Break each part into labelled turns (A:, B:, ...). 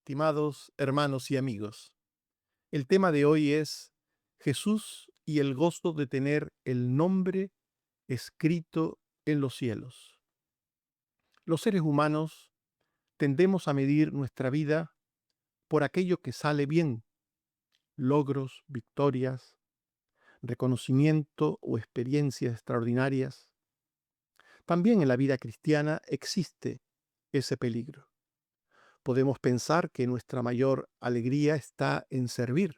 A: Estimados hermanos y amigos, el tema de hoy es Jesús y el gozo de tener el nombre escrito en los cielos. Los seres humanos tendemos a medir nuestra vida por aquello que sale bien, logros, victorias, reconocimiento o experiencias extraordinarias. También en la vida cristiana existe ese peligro. Podemos pensar que nuestra mayor alegría está en servir,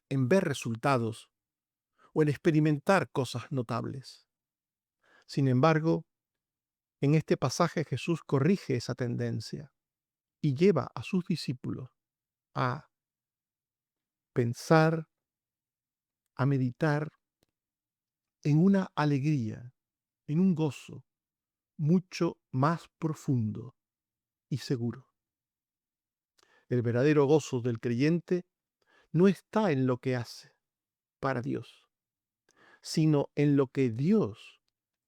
A: en ver resultados o en experimentar cosas notables. Sin embargo, en este pasaje Jesús corrige esa tendencia y lleva a sus discípulos a pensar, a meditar en una alegría, en un gozo mucho más profundo y seguro. El verdadero gozo del creyente no está en lo que hace para Dios, sino en lo que Dios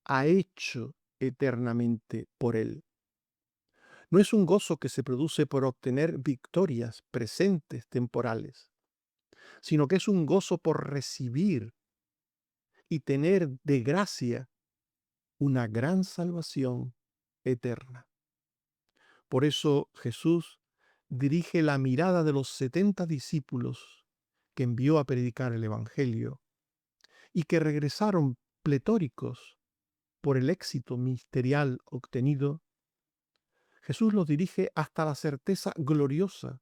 A: ha hecho eternamente por él. No es un gozo que se produce por obtener victorias presentes temporales, sino que es un gozo por recibir y tener de gracia una gran salvación eterna. Por eso Jesús dirige la mirada de los 70 discípulos que envió a predicar el Evangelio y que regresaron pletóricos por el éxito ministerial obtenido. Jesús los dirige hasta la certeza gloriosa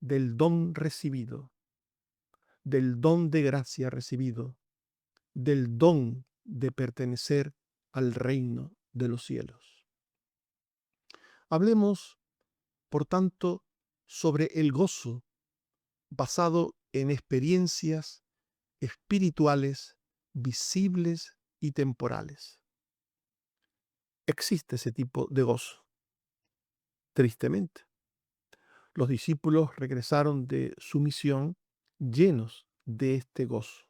A: del don recibido, del don de gracia recibido, del don de pertenecer al reino de los cielos. Hablemos, por tanto, sobre el gozo basado en experiencias espirituales, visibles y temporales. Existe ese tipo de gozo, tristemente. Los discípulos regresaron de su misión llenos de este gozo,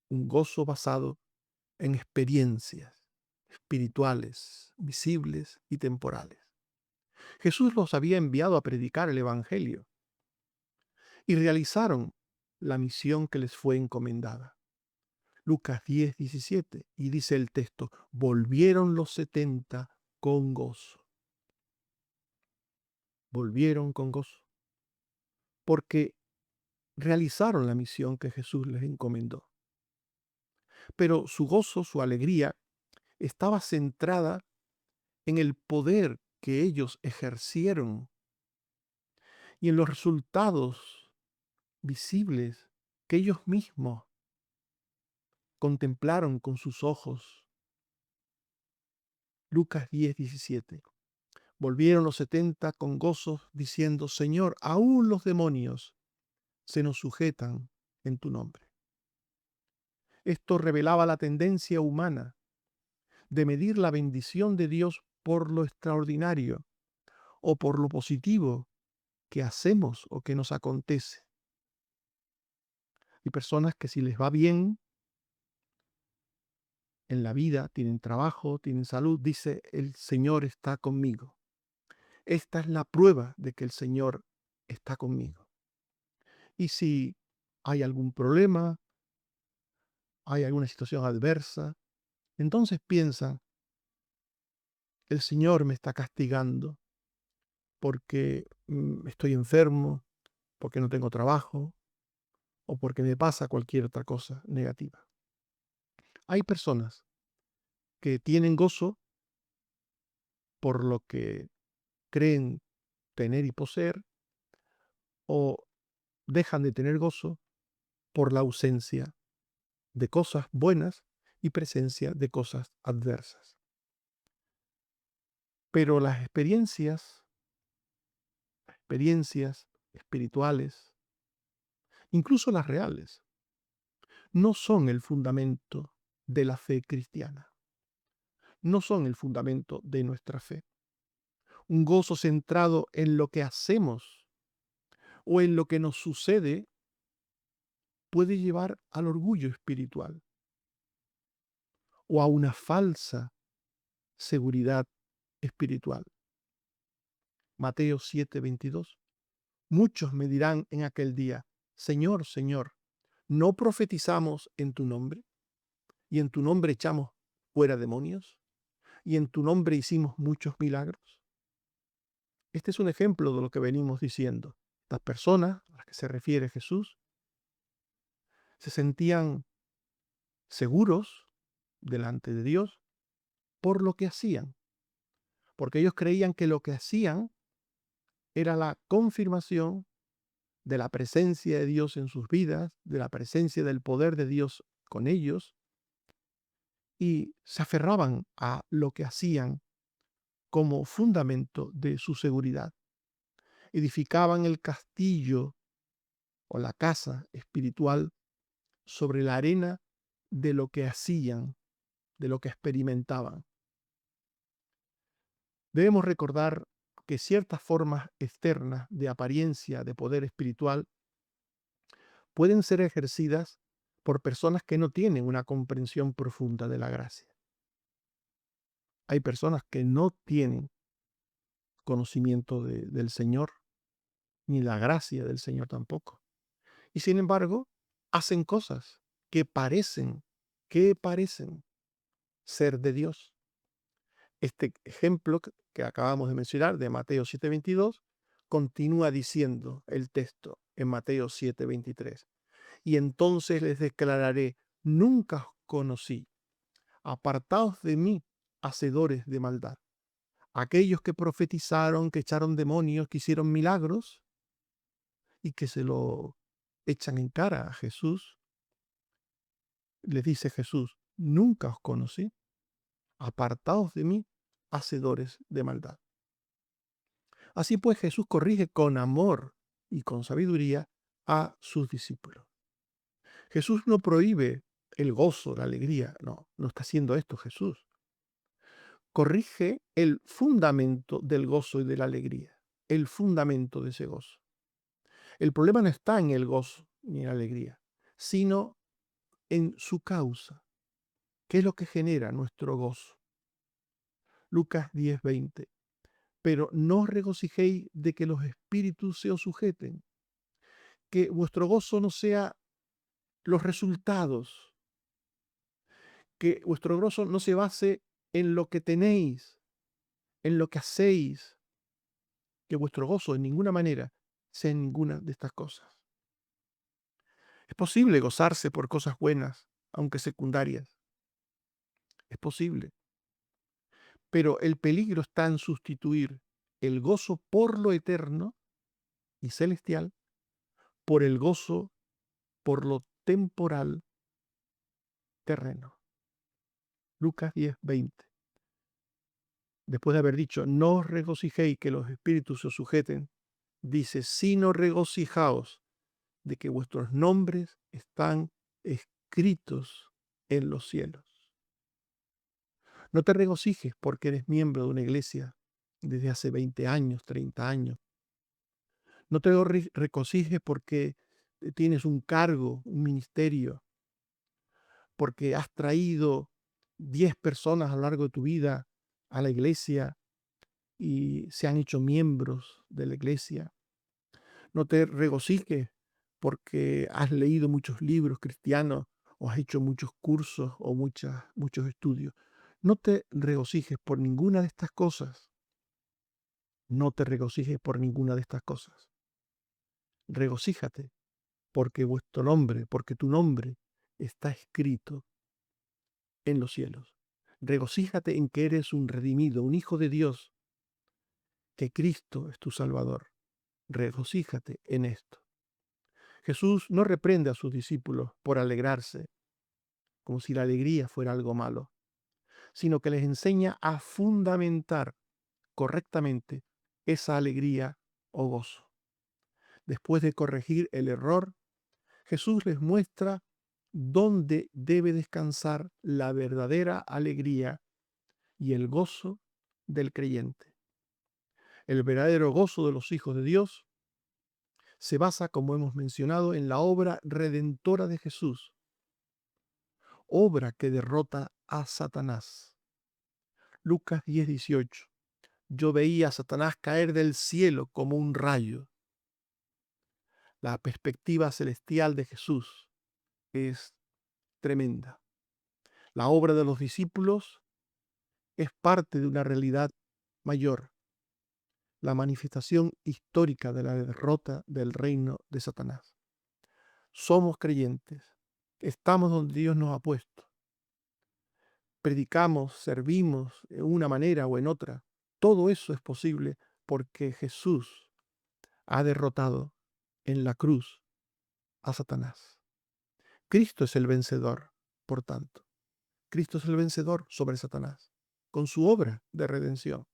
A: un gozo basado en experiencias espirituales, visibles y temporales. Jesús los había enviado a predicar el Evangelio y realizaron la misión que les fue encomendada. Lucas 10:17, y dice el texto, volvieron los 70 con gozo. Volvieron con gozo, porque realizaron la misión que Jesús les encomendó. Pero su gozo, su alegría, estaba centrada en el poder que ellos ejercieron y en los resultados visibles que ellos mismos contemplaron con sus ojos. Lucas 10:17. Volvieron los 70 con gozo, diciendo, Señor, aún los demonios se nos sujetan en tu nombre. Esto revelaba la tendencia humana de medir la bendición de Dios por lo extraordinario o por lo positivo que hacemos o que nos acontece. Hay personas que si les va bien en la vida, tienen trabajo, tienen salud, dice, el Señor está conmigo. Esta es la prueba de que el Señor está conmigo. Y si hay algún problema, hay alguna situación adversa, entonces piensan, el Señor me está castigando porque estoy enfermo, porque no tengo trabajo o porque me pasa cualquier otra cosa negativa. Hay personas que tienen gozo por lo que creen tener y poseer, o dejan de tener gozo por la ausencia de cosas buenas y presencia de cosas adversas. Pero las experiencias espirituales, incluso las reales, no son el fundamento de la fe cristiana, no son el fundamento de nuestra fe. Un gozo centrado en lo que hacemos o en lo que nos sucede puede llevar al orgullo espiritual o a una falsa seguridad espiritual. Mateo 7:22. Muchos me dirán en aquel día: Señor, Señor, ¿no profetizamos en tu nombre? ¿Y en tu nombre echamos fuera demonios? ¿Y en tu nombre hicimos muchos milagros? Este es un ejemplo de lo que venimos diciendo. Las personas a las que se refiere Jesús se sentían seguros delante de Dios por lo que hacían, porque ellos creían que lo que hacían era la confirmación de la presencia de Dios en sus vidas, de la presencia del poder de Dios con ellos, y se aferraban a lo que hacían como fundamento de su seguridad. Edificaban el castillo o la casa espiritual sobre la arena de lo que hacían, de lo que experimentaban. Debemos recordar que ciertas formas externas de apariencia de poder espiritual pueden ser ejercidas por personas que no tienen una comprensión profunda de la gracia. Hay personas que no tienen conocimiento del Señor, ni la gracia del Señor tampoco. Y sin embargo, hacen cosas que parecen ser de Dios. Este ejemplo que acabamos de mencionar de Mateo 7:22 continúa diciendo el texto en Mateo 7:23. Y entonces les declararé: nunca os conocí, apartaos de mí, hacedores de maldad. Aquellos que profetizaron, que echaron demonios, que hicieron milagros y que se lo echan en cara a Jesús, les dice Jesús: nunca os conocí, apartaos de mí, hacedores de maldad. Así pues, Jesús corrige con amor y con sabiduría a sus discípulos. Jesús no prohíbe el gozo, la alegría, no está haciendo esto Jesús. Corrige el fundamento del gozo y de la alegría, el fundamento de ese gozo. El problema no está en el gozo ni en la alegría, sino en su causa. ¿Qué es lo que genera nuestro gozo? Lucas 10:20. Pero no os regocijéis de que los espíritus se os sujeten, que vuestro gozo no sea los resultados, que vuestro gozo no se base en lo que tenéis, en lo que hacéis, que vuestro gozo en ninguna manera sea en ninguna de estas cosas. Es posible gozarse por cosas buenas, aunque secundarias, es posible, pero el peligro está en sustituir el gozo por lo eterno y celestial por el gozo por lo temporal terreno. Lucas 10:20. Después de haber dicho: no os regocijéis que los espíritus se os sujeten, dice: sino regocijaos de que vuestros nombres están escritos en los cielos. No te regocijes porque eres miembro de una iglesia desde hace 20 años, 30 años. No te regocijes porque tienes un cargo, un ministerio, porque has traído 10 personas a lo largo de tu vida a la iglesia y se han hecho miembros de la iglesia. No te regocijes porque has leído muchos libros cristianos o has hecho muchos cursos o muchos estudios. No te regocijes por ninguna de estas cosas. No te regocijes por ninguna de estas cosas. Regocíjate porque porque tu nombre está escrito en los cielos. Regocíjate en que eres un redimido, un hijo de Dios, que Cristo es tu Salvador. Regocíjate en esto. Jesús no reprende a sus discípulos por alegrarse, como si la alegría fuera algo malo, sino que les enseña a fundamentar correctamente esa alegría o gozo. Después de corregir el error, Jesús les muestra dónde debe descansar la verdadera alegría y el gozo del creyente. El verdadero gozo de los hijos de Dios se basa, como hemos mencionado, en la obra redentora de Jesús, obra que derrota a Satanás. Lucas 10:18. yo veía a Satanás caer del cielo como un rayo. La perspectiva celestial de Jesús es tremenda. La obra de los discípulos es parte de una realidad mayor, la manifestación histórica de la derrota del reino de Satanás. Somos creyentes, estamos donde Dios nos ha puesto, predicamos, servimos de una manera o en otra. Todo eso es posible porque Jesús ha derrotado en la cruz a Satanás. Cristo es el vencedor, por tanto. Cristo es el vencedor sobre Satanás, con su obra de redención.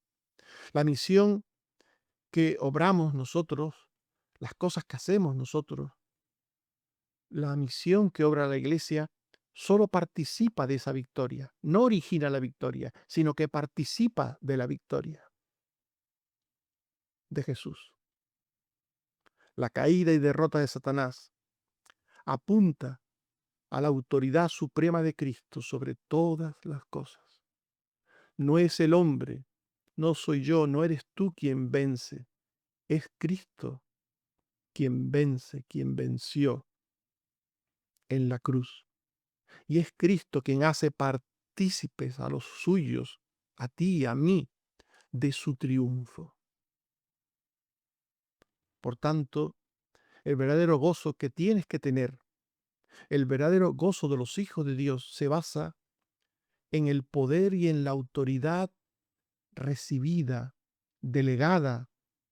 A: La misión que obramos nosotros, las cosas que hacemos nosotros, la misión que obra la iglesia, solo participa de esa victoria. No origina la victoria, sino que participa de la victoria de Jesús. La caída y derrota de Satanás apunta a la autoridad suprema de Cristo sobre todas las cosas. No es el hombre, no soy yo, no eres tú quien vence, es Cristo quien vence, quien venció en la cruz. Y es Cristo quien hace partícipes a los suyos, a ti y a mí, de su triunfo. Por tanto, el verdadero gozo que tienes que tener, el verdadero gozo de los hijos de Dios se basa en el poder y en la autoridad recibida, delegada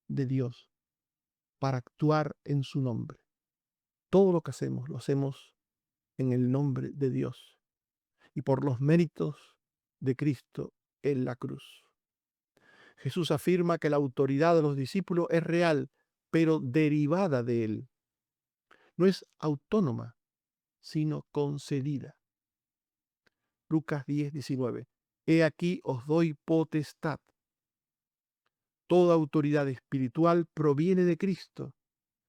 A: de Dios para actuar en su nombre. Todo lo que hacemos lo hacemos en el nombre de Dios y por los méritos de Cristo en la cruz. Jesús afirma que la autoridad de los discípulos es real, pero derivada de Él. No es autónoma, sino concedida. Lucas 10:19. He aquí os doy potestad. Toda autoridad espiritual proviene de Cristo.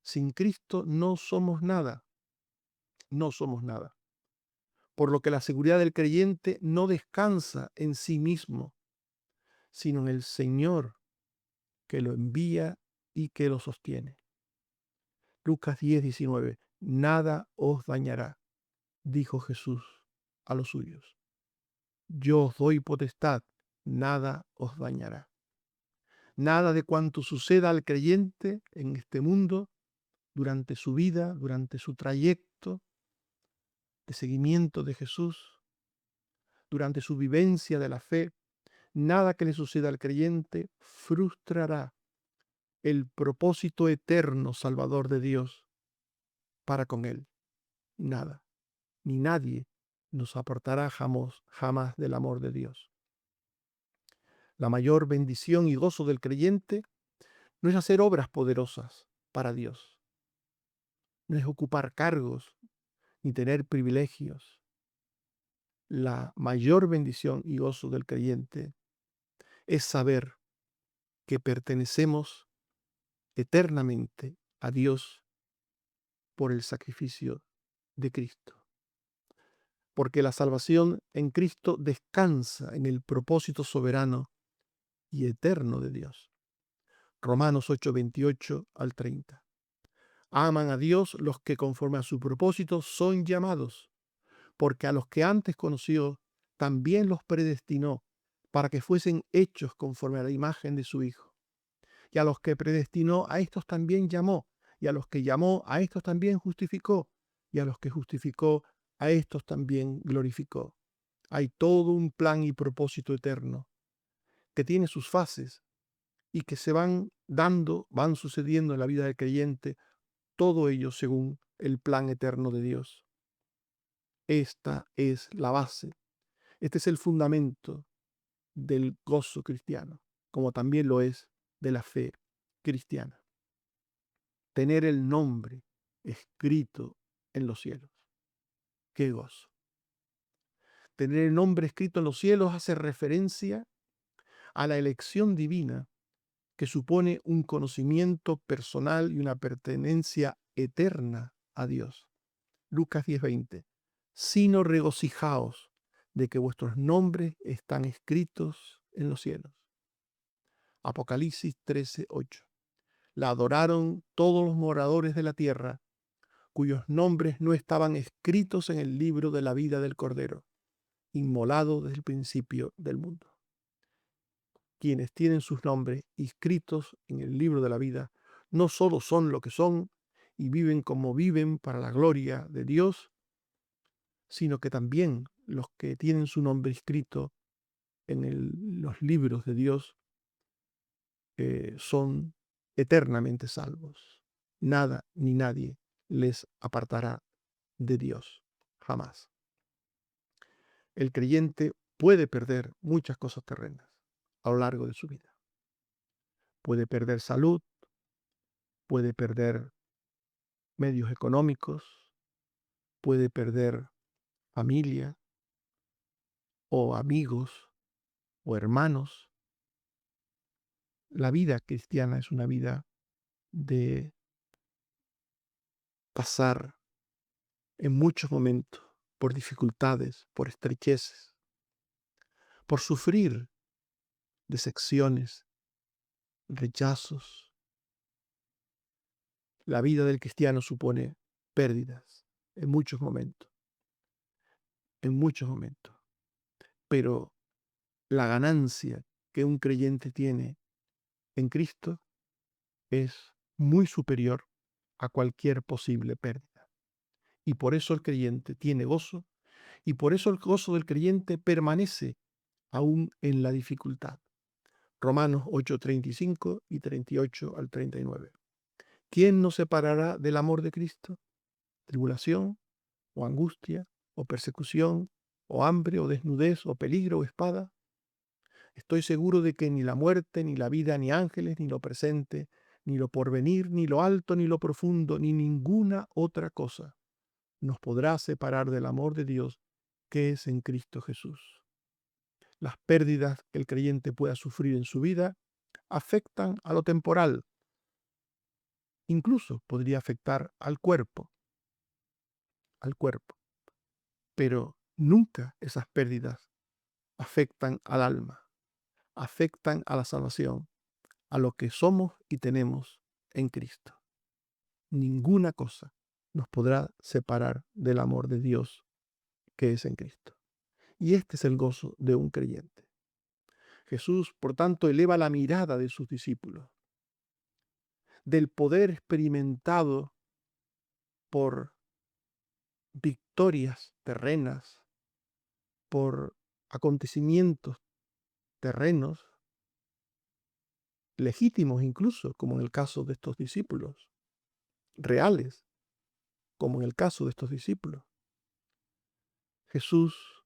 A: Sin Cristo no somos nada. No somos nada. Por lo que la seguridad del creyente no descansa en sí mismo, sino en el Señor que lo envía y que lo sostiene. Lucas 10:19. Nada os dañará, dijo Jesús a los suyos. Yo os doy potestad, nada os dañará. Nada de cuanto suceda al creyente en este mundo, durante su vida, durante su trayecto de seguimiento de Jesús, durante su vivencia de la fe, nada que le suceda al creyente frustrará el propósito eterno salvador de Dios para con él. Nada, ni nadie nos apartará jamás del amor de Dios. La mayor bendición y gozo del creyente no es hacer obras poderosas para Dios, no es ocupar cargos ni tener privilegios. La mayor bendición y gozo del creyente es saber que pertenecemos eternamente a Dios por el sacrificio de Cristo. Porque la salvación en Cristo descansa en el propósito soberano y eterno de Dios. Romanos 8:28 al 30. Aman a Dios los que conforme a su propósito son llamados, porque a los que antes conoció, también los predestinó para que fuesen hechos conforme a la imagen de su Hijo. Y a los que predestinó, a estos también llamó, y a los que llamó, a estos también justificó, y a los que justificó, a estos también glorificó. Hay todo un plan y propósito eterno que tiene sus fases y que se van dando, van sucediendo en la vida del creyente, todo ello según el plan eterno de Dios. Esta es la base, este es el fundamento del gozo cristiano, como también lo es de la fe cristiana. Tener el nombre escrito en los cielos. ¡Qué gozo! Tener el nombre escrito en los cielos hace referencia a la elección divina que supone un conocimiento personal y una pertenencia eterna a Dios. Lucas 10:20. Sino regocijaos de que vuestros nombres están escritos en los cielos. Apocalipsis 13:8. La adoraron todos los moradores de la tierra, cuyos nombres no estaban escritos en el libro de la vida del Cordero, inmolado desde el principio del mundo. Quienes tienen sus nombres inscritos en el libro de la vida no solo son lo que son y viven como viven para la gloria de Dios, sino que también los que tienen su nombre inscrito en los libros de Dios son eternamente salvos. Nada ni nadie les apartará de Dios, jamás. El creyente puede perder muchas cosas terrenas a lo largo de su vida. Puede perder salud, puede perder medios económicos, puede perder familia o amigos o hermanos. La vida cristiana es una vida de pasar en muchos momentos por dificultades, por estrecheces, por sufrir decepciones, rechazos. La vida del cristiano supone pérdidas en muchos momentos, en muchos momentos. Pero la ganancia que un creyente tiene en Cristo es muy superior a cualquier posible pérdida. Y por eso el creyente tiene gozo, y por eso el gozo del creyente permanece aún en la dificultad. Romanos 8:35 y 38 al 39. ¿Quién nos separará del amor de Cristo? ¿Tribulación, o angustia, o persecución, o hambre, o desnudez, o peligro, o espada? Estoy seguro de que ni la muerte, ni la vida, ni ángeles, ni lo presente, ni lo porvenir, ni lo alto, ni lo profundo, ni ninguna otra cosa nos podrá separar del amor de Dios que es en Cristo Jesús. Las pérdidas que el creyente pueda sufrir en su vida afectan a lo temporal, incluso podría afectar al cuerpo, pero nunca esas pérdidas afectan al alma, afectan a la salvación, a lo que somos y tenemos en Cristo. Ninguna cosa nos podrá separar del amor de Dios que es en Cristo. Y este es el gozo de un creyente. Jesús, por tanto, eleva la mirada de sus discípulos, del poder experimentado por victorias terrenas, por acontecimientos terrenos, legítimos incluso, como en el caso de estos discípulos, reales, como en el caso de estos discípulos. Jesús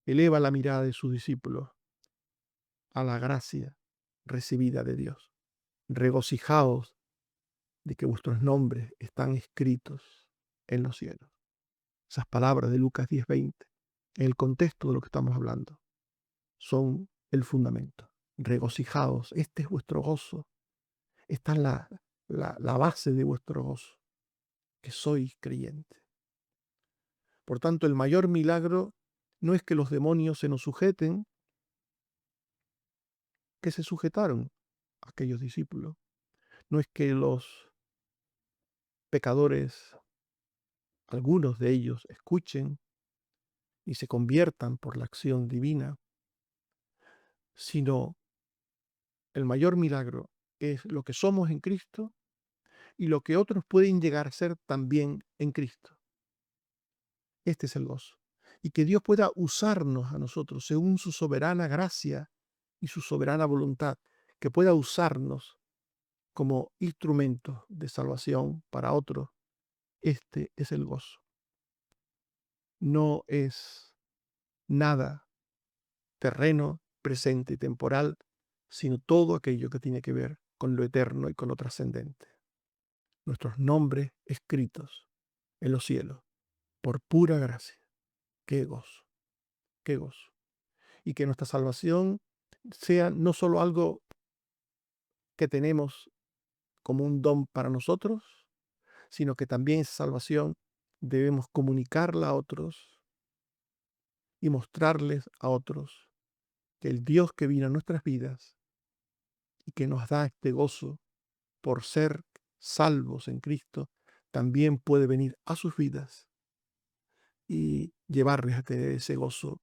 A: eleva la mirada de sus discípulos a la gracia recibida de Dios. Regocijaos de que vuestros nombres están escritos en los cielos. Esas palabras de Lucas 10:20, en el contexto de lo que estamos hablando, son el fundamento. Regocijaos, este es vuestro gozo. Esta es la base de vuestro gozo, que sois creyentes. Por tanto, el mayor milagro no es que los demonios se nos sujeten, que se sujetaron a aquellos discípulos. No es que los pecadores, algunos de ellos, escuchen y se conviertan por la acción divina, sino el mayor milagro es lo que somos en Cristo y lo que otros pueden llegar a ser también en Cristo. Este es el gozo. Y que Dios pueda usarnos a nosotros según su soberana gracia y su soberana voluntad, que pueda usarnos como instrumentos de salvación para otros. Este es el gozo. No es nada terreno, presente y temporal, sino todo aquello que tiene que ver con lo eterno y con lo trascendente. Nuestros nombres escritos en los cielos, por pura gracia. Qué gozo, qué gozo. Y que nuestra salvación sea no solo algo que tenemos como un don para nosotros, sino que también esa salvación debemos comunicarla a otros y mostrarles a otros que el Dios que vino a nuestras vidas y que nos da este gozo por ser salvos en Cristo, también puede venir a sus vidas y llevarles a tener ese gozo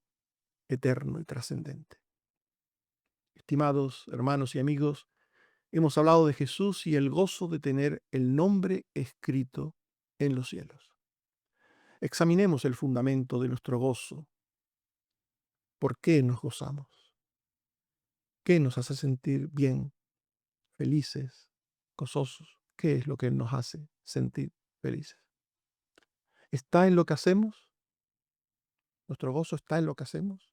A: eterno y trascendente. Estimados hermanos y amigos, hemos hablado de Jesús y el gozo de tener el nombre escrito en los cielos. Examinemos el fundamento de nuestro gozo. ¿Por qué nos gozamos? ¿Qué nos hace sentir bien, felices, gozosos? ¿Qué es lo que nos hace sentir felices? ¿Está en lo que hacemos? ¿Nuestro gozo está en lo que hacemos?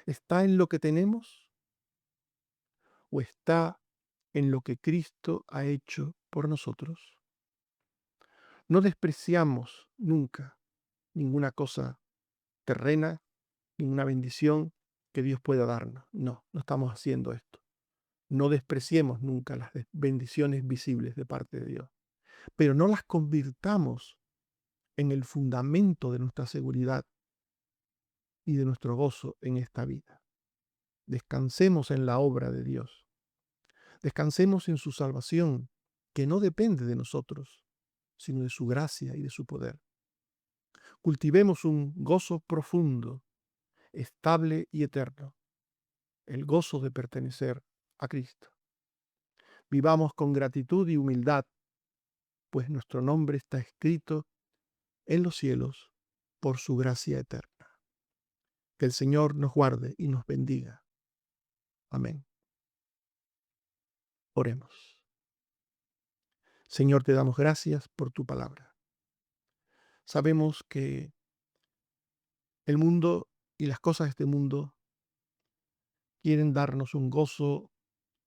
A: ¿Está en lo que tenemos? ¿O está en lo que Cristo ha hecho por nosotros? No despreciamos nunca ninguna cosa terrena, ninguna bendición que Dios pueda darnos. No, no estamos haciendo esto. No despreciemos nunca las bendiciones visibles de parte de Dios, pero no las convirtamos en el fundamento de nuestra seguridad y de nuestro gozo en esta vida. Descansemos en la obra de Dios. Descansemos en su salvación, que no depende de nosotros, sino de su gracia y de su poder. Cultivemos un gozo profundo, estable y eterno, el gozo de pertenecer a Cristo. Vivamos con gratitud y humildad, pues nuestro nombre está escrito en los cielos por su gracia eterna. Que el Señor nos guarde y nos bendiga. Amén. Oremos. Señor, te damos gracias por tu palabra. Sabemos que el mundo y las cosas de este mundo quieren darnos un gozo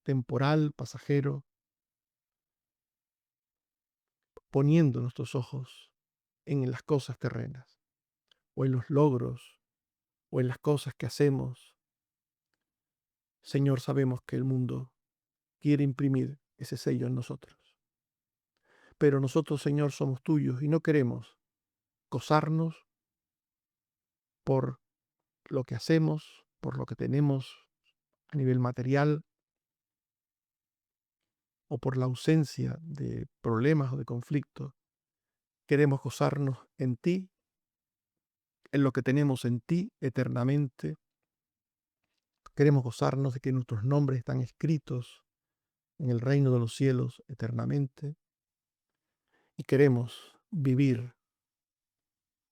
A: temporal, pasajero, poniendo nuestros ojos en las cosas terrenas, o en los logros, o en las cosas que hacemos. Señor, sabemos que el mundo quiere imprimir ese sello en nosotros. Pero nosotros, Señor, somos tuyos y no queremos gozarnos por lo que hacemos, por lo que tenemos a nivel material, o por la ausencia de problemas o de conflictos. Queremos gozarnos en ti, en lo que tenemos en ti eternamente. Queremos gozarnos de que nuestros nombres están escritos en el reino de los cielos eternamente. Y queremos vivir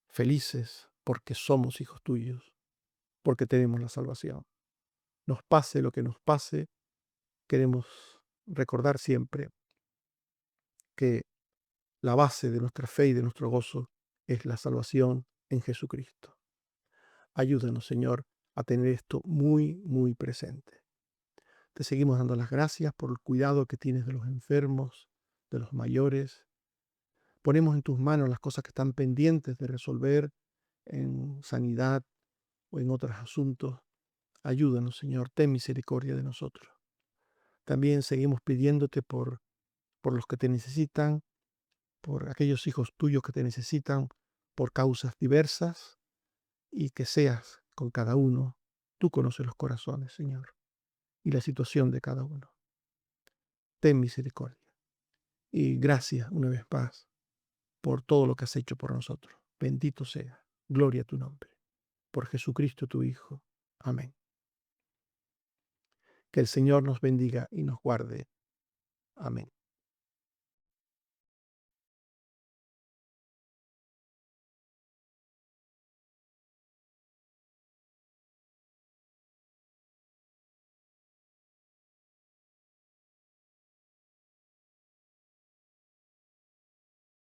A: felices porque somos hijos tuyos, porque tenemos la salvación. Nos pase lo que nos pase, queremos recordar siempre que la base de nuestra fe y de nuestro gozo es la salvación en Jesucristo. Ayúdanos, Señor, a tener esto muy, muy presente. Te seguimos dando las gracias por el cuidado que tienes de los enfermos, de los mayores. Ponemos en tus manos las cosas que están pendientes de resolver en sanidad o en otros asuntos. Ayúdanos, Señor, ten misericordia de nosotros. También seguimos pidiéndote por los que te necesitan, por aquellos hijos tuyos que te necesitan por causas diversas, y que seas con cada uno. Tú conoces los corazones, Señor, y la situación de cada uno. Ten misericordia. Y gracias una vez más por todo lo que has hecho por nosotros. Bendito sea. Gloria a tu nombre. Por Jesucristo tu Hijo. Amén. Que el Señor nos bendiga y nos guarde. Amén.